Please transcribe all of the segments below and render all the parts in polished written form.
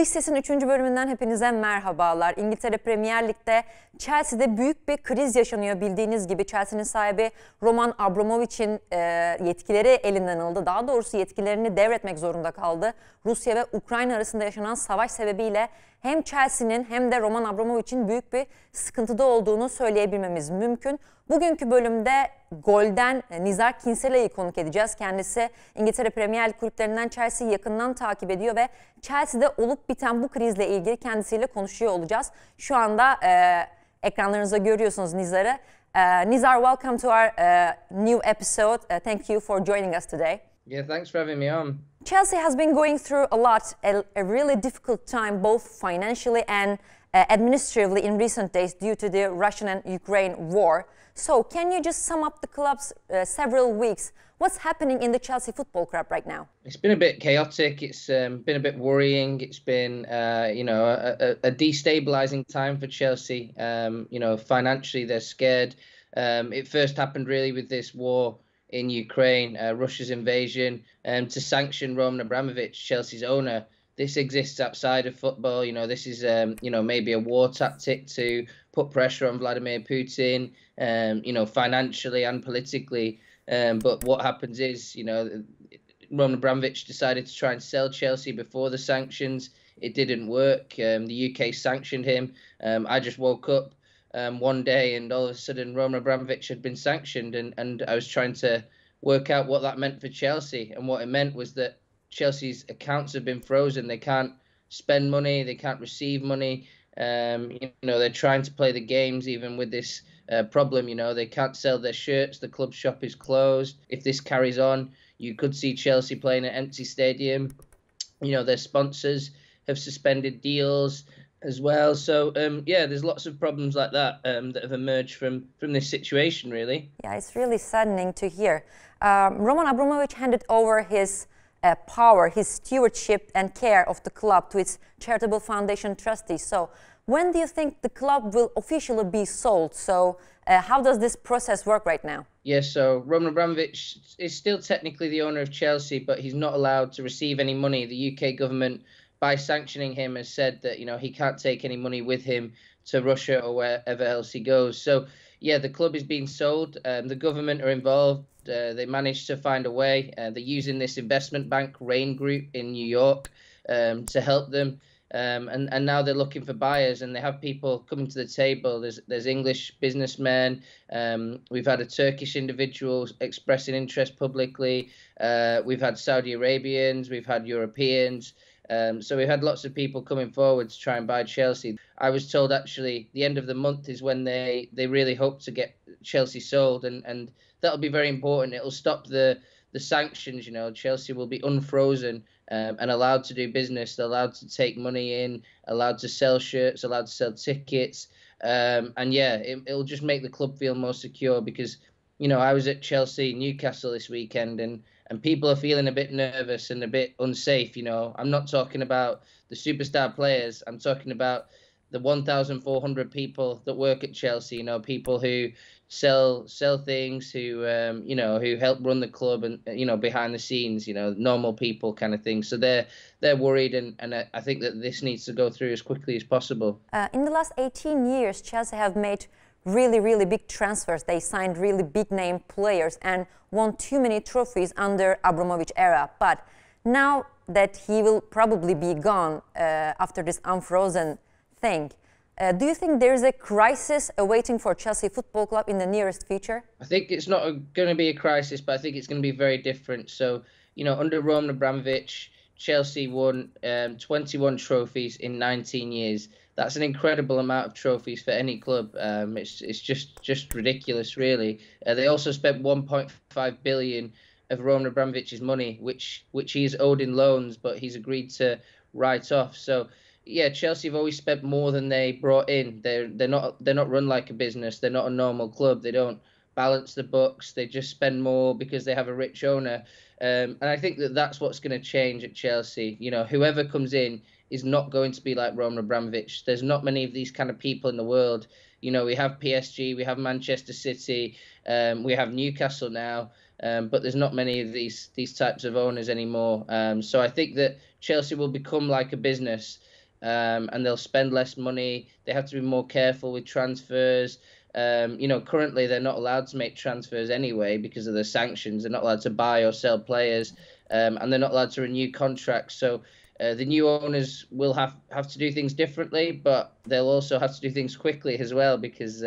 Dış Ses'in 3. bölümünden hepinize merhabalar. İngiltere Premier Lig'de Chelsea'de büyük bir kriz yaşanıyor bildiğiniz gibi. Chelsea'nin sahibi Roman Abramovich'in yetkileri elinden alındı. Daha doğrusu yetkilerini devretmek zorunda kaldı. Rusya ve Ukrayna arasında yaşanan savaş sebebiyle hem Chelsea'nin hem de Roman Abramovich'in büyük bir sıkıntıda olduğunu söyleyebilmemiz mümkün. Bugünkü bölümde golden Nizaar Kinsella'yı konuk edeceğiz. Kendisi İngiltere Premier Lig kulüplerinden Chelsea'yi yakından takip ediyor ve Chelsea'de olup biten bu krizle ilgili kendisiyle konuşuyor olacağız. Şu anda ekranlarınızda görüyorsunuz Nizar'ı. Nizaar, welcome to our new episode. Thank you for joining us today. Yeah, thanks for having me on. Chelsea has been going through a lot, a really difficult time, both financially and administratively in recent days due to the Russian and Ukraine war. So, can you just sum up the club's several weeks? What's happening in the Chelsea Football Club right now? It's been a bit chaotic. It's been a bit worrying. It's been, a destabilizing time for Chelsea. Financially they're scared. It first happened really with this war in Ukraine, Russia's invasion, to sanction Roman Abramovich, Chelsea's owner. This exists outside of football. This is, maybe a war tactic to put pressure on Vladimir Putin, financially and politically. But what happens is, Roman Abramovich decided to try and sell Chelsea before the sanctions. It didn't work. The UK sanctioned him. I just woke up one day and all of a sudden Roman Abramovich had been sanctioned, and I was trying to work out what that meant for Chelsea. And what it meant was that Chelsea's accounts have been frozen. They can't spend money. They can't receive money. They're trying to play the games even with this problem. They can't sell their shirts. The club shop is closed. If this carries on, you could see Chelsea playing an empty stadium. Their sponsors have suspended deals as well. So, there's lots of problems like that that have emerged from this situation, really. Yeah, it's really saddening to hear. Roman Abramovich handed over his power, his stewardship and care of the club to its charitable foundation trustees. So, when do you think the club will officially be sold? So, how does this process work right now? Yeah, so Roman Abramovich is still technically the owner of Chelsea, but he's not allowed to receive any money. The UK government, by sanctioning him, has said that, he can't take any money with him to Russia or wherever else he goes. So, yeah, the club is being sold. The government are involved. They managed to find a way. They're using this investment bank, Rain Group, in New York to help them. And now they're looking for buyers, and they have people coming to the table. There's English businessmen. We've had a Turkish individual expressing interest publicly. We've had Saudi Arabians. We've had Europeans. So we've had lots of people coming forward to try and buy Chelsea. I was told actually the end of the month is when they really hope to get Chelsea sold, and that'll be very important. It'll stop the sanctions. Chelsea will be unfrozen and allowed to do business. They're allowed to take money in, allowed to sell shirts, allowed to sell tickets. It'll just make the club feel more secure, because, I was at Chelsea, Newcastle this weekend, and people are feeling a bit nervous and a bit unsafe. I'm not talking about the superstar players. I'm talking about the 1,400 people that work at Chelsea, people who sell things, who help run the club, and behind the scenes, normal people kind of thing. So they're worried, and I think that this needs to go through as quickly as possible. In the last 18 years, Chelsea have made really big transfers. They signed really big name players and won too many trophies under Abramovich era. But now that he will probably be gone after this unfrozen thing, do you think there is a crisis awaiting for Chelsea Football Club in the nearest future? I think it's not going to be a crisis, but I think it's going to be very different. So, under Roman Abramovich, Chelsea won 21 trophies in 19 years. That's an incredible amount of trophies for any club. It's just ridiculous, really. They also spent 1.5 billion of Roman Abramovich's money, which he is owed in loans, but he's agreed to write off. So, yeah, Chelsea have always spent more than they brought in. They're not run like a business. They're not a normal club. They don't balance the books. They just spend more because they have a rich owner. And I think that's what's going to change at Chelsea. Whoever comes in is not going to be like Roman Abramovich. There's not many of these kind of people in the world. You know, we have PSG, we have Manchester City, we have Newcastle now, but there's not many of these types of owners anymore. So I think that Chelsea will become like a business, and they'll spend less money. They have to be more careful with transfers. You know, currently they're not allowed to make transfers anyway because of the sanctions. They're not allowed to buy or sell players, and they're not allowed to renew contracts. So the new owners will have to do things differently, but they'll also have to do things quickly as well because,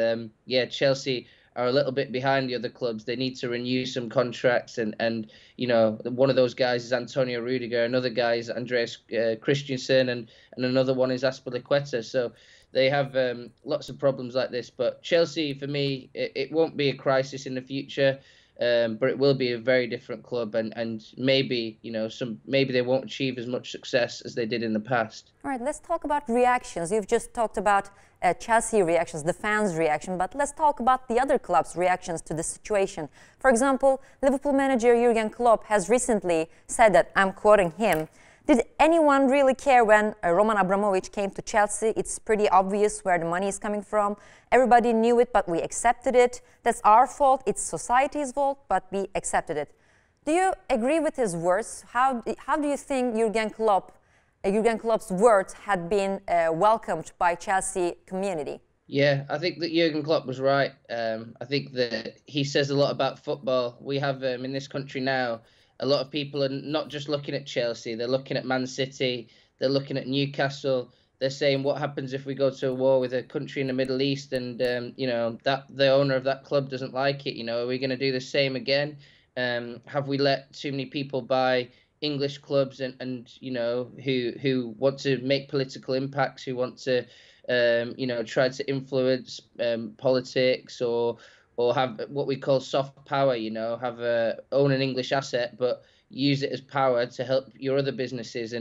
yeah, Chelsea are a little bit behind the other clubs. They need to renew some contracts, and you know, one of those guys is Antonio Rudiger, another guy is Andreas Christensen, and another one is Azpilicueta. So they have lots of problems like this. But Chelsea, for me, it won't be a crisis in the future. But it will be a very different club, and maybe, you know, maybe they won't achieve as much success as they did in the past. All right, let's talk about reactions. You've just talked about Chelsea reactions, the fans' reaction, but let's talk about the other clubs' reactions to the situation. For example, Liverpool manager Jurgen Klopp has recently said that, I'm quoting him, "Did anyone really care when Roman Abramovich came to Chelsea? It's pretty obvious where the money is coming from. Everybody knew it, but we accepted it. That's our fault. It's society's fault, but we accepted it." Do you agree with his words? How do you think Jurgen Klopp's words had been welcomed by Chelsea community? Yeah, I think that Jurgen Klopp was right. I think that he says a lot about football. We have in this country now, a lot of people are not just looking at Chelsea, they're looking at Man City, they're looking at Newcastle. They're saying, what happens if we go to a war with a country in the Middle East and, you know, that the owner of that club doesn't like it? You know, are we going to do the same again? Have we let too many people buy English clubs and you know, who want to make political impacts, who want to, you know, try to influence politics or have what we call soft power, you know, own an English asset, but use it as power to help your other businesses.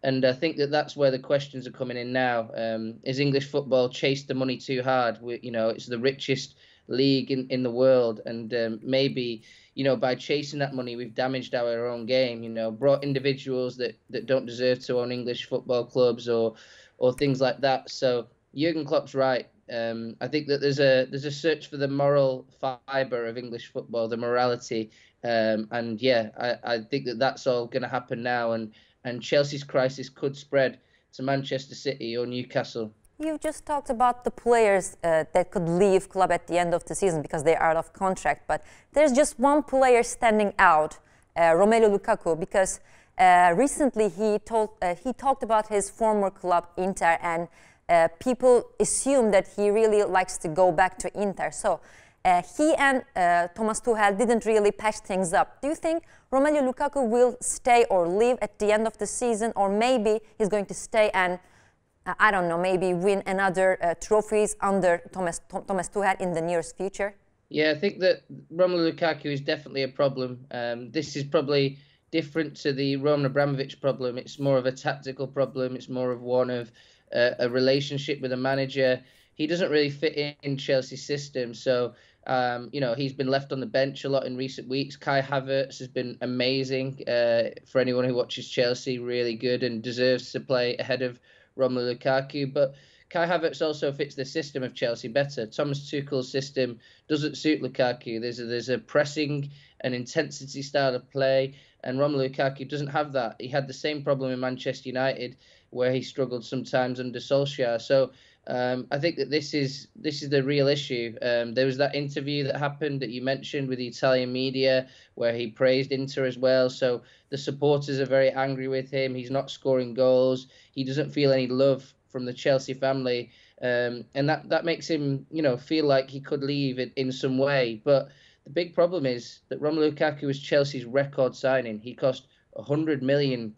And I think that that's where the questions are coming in now. Is English football chased the money too hard? You know, it's the richest league in the world. And maybe, you know, by chasing that money, we've damaged our own game, you know, brought individuals that don't deserve to own English football clubs or things like that. So Jurgen Klopp's right. I think that there's a search for the moral fibre of English football, the morality. And yeah, I think that that's all going to happen now. And Chelsea's crisis could spread to Manchester City or Newcastle. You've just talked about the players that could leave club at the end of the season because they are out of contract. But there's just one player standing out, Romelu Lukaku, because recently he talked about his former club, Inter, and people assume that he really likes to go back to Inter. So he and Thomas Tuchel didn't really patch things up. Do you think Romelu Lukaku will stay or leave at the end of the season, or maybe he's going to stay and, I don't know, maybe win another trophies under Thomas Tuchel in the nearest future? Yeah, I think that Romelu Lukaku is definitely a problem. This is probably different to the Roman Abramovich problem. It's more of a tactical problem. It's more of one of a relationship with a manager. He doesn't really fit in Chelsea's system. So, you know, he's been left on the bench a lot in recent weeks. Kai Havertz has been amazing for anyone who watches Chelsea, really good and deserves to play ahead of Romelu Lukaku. But Kai Havertz also fits the system of Chelsea better. Thomas Tuchel's system doesn't suit Lukaku. There's a pressing and intensity style of play, and Romelu Lukaku doesn't have that. He had the same problem in Manchester United, where he struggled sometimes under Solskjaer. So I think that this is the real issue. There was that interview that happened that you mentioned with the Italian media where he praised Inter as well. So the supporters are very angry with him. He's not scoring goals. He doesn't feel any love from the Chelsea family. And that makes him, you know, feel like he could leave in some way. But the big problem is that Romelu Lukaku was Chelsea's record signing. He cost £100 million.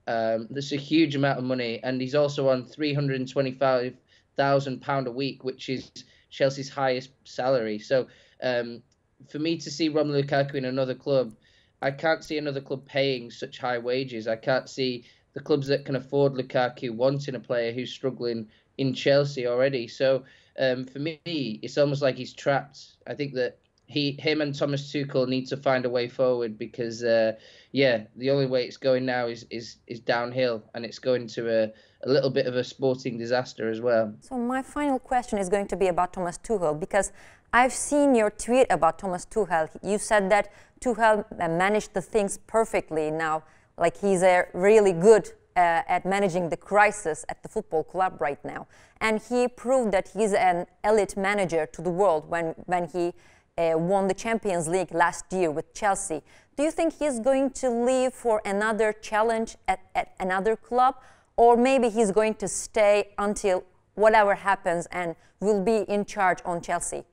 That's a huge amount of money, and he's also on £325,000 a week, which is Chelsea's highest salary. So for me to see Romelu Lukaku in another club, I can't see another club paying such high wages. I can't see the clubs that can afford Lukaku wanting a player who's struggling in Chelsea already. So for me, it's almost like he's trapped. I think that him and Thomas Tuchel need to find a way forward because the only way it's going now is downhill, and it's going to a little bit of a sporting disaster as well. So my final question is going to be about Thomas Tuchel, because I've seen your tweet about Thomas Tuchel. You said that Tuchel managed the things perfectly now, like he's really good at managing the crisis at the football club right now. And he proved that he's an elite manager to the world when he won the Champions League last year with Chelsea. Do you think he's going to leave for another challenge at another club, or maybe he's going to stay until whatever happens and will be in charge on Chelsea?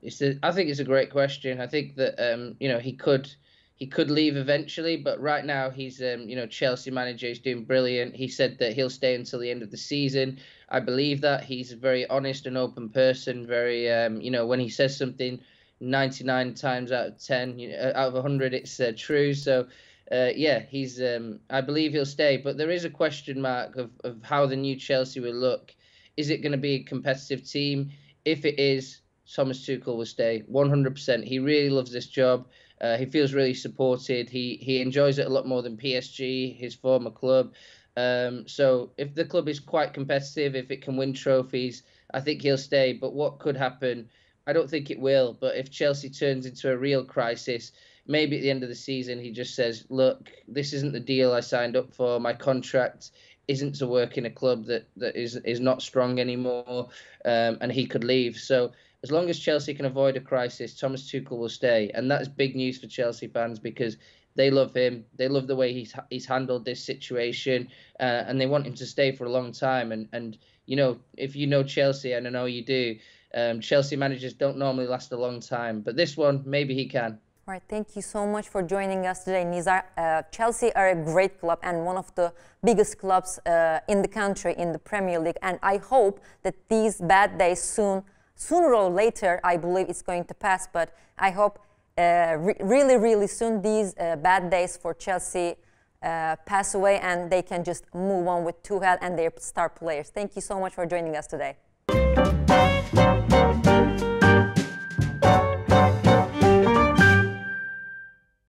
I think it's a great question. I think that he could leave eventually, but right now he's Chelsea manager. He's doing brilliant. He said that he'll stay until the end of the season. I believe that. He's a very honest and open person. Very when he says something, 99 times out of 10, out of 100, it's true. So he's I believe he'll stay, but there is a question mark of how the new Chelsea will look. Is it going to be a competitive team? If it is, Thomas Tuchel will stay 100%. He really loves this job. He feels really supported. He enjoys it a lot more than PSG, his former club. So if the club is quite competitive, if it can win trophies, I think he'll stay. But what could happen? I don't think it will. But if Chelsea turns into a real crisis, maybe at the end of the season he just says, look, this isn't the deal I signed up for. My contract isn't to work in a club that is not strong anymore, and he could leave. So as long as Chelsea can avoid a crisis, Thomas Tuchel will stay. And that's big news for Chelsea fans because they love him. They love the way he's handled this situation, and they want him to stay for a long time. And if you know Chelsea, and I know you do, Chelsea managers don't normally last a long time. But this one, maybe he can. All right, thank you so much for joining us today, Nizaar. Chelsea are a great club and one of the biggest clubs in the country, in the Premier League. And I hope that these bad days sooner or later, I believe it's going to pass, but I hope really, really soon these bad days for Chelsea pass away and they can just move on with Tuchel and their star players. Thank you so much for joining us today.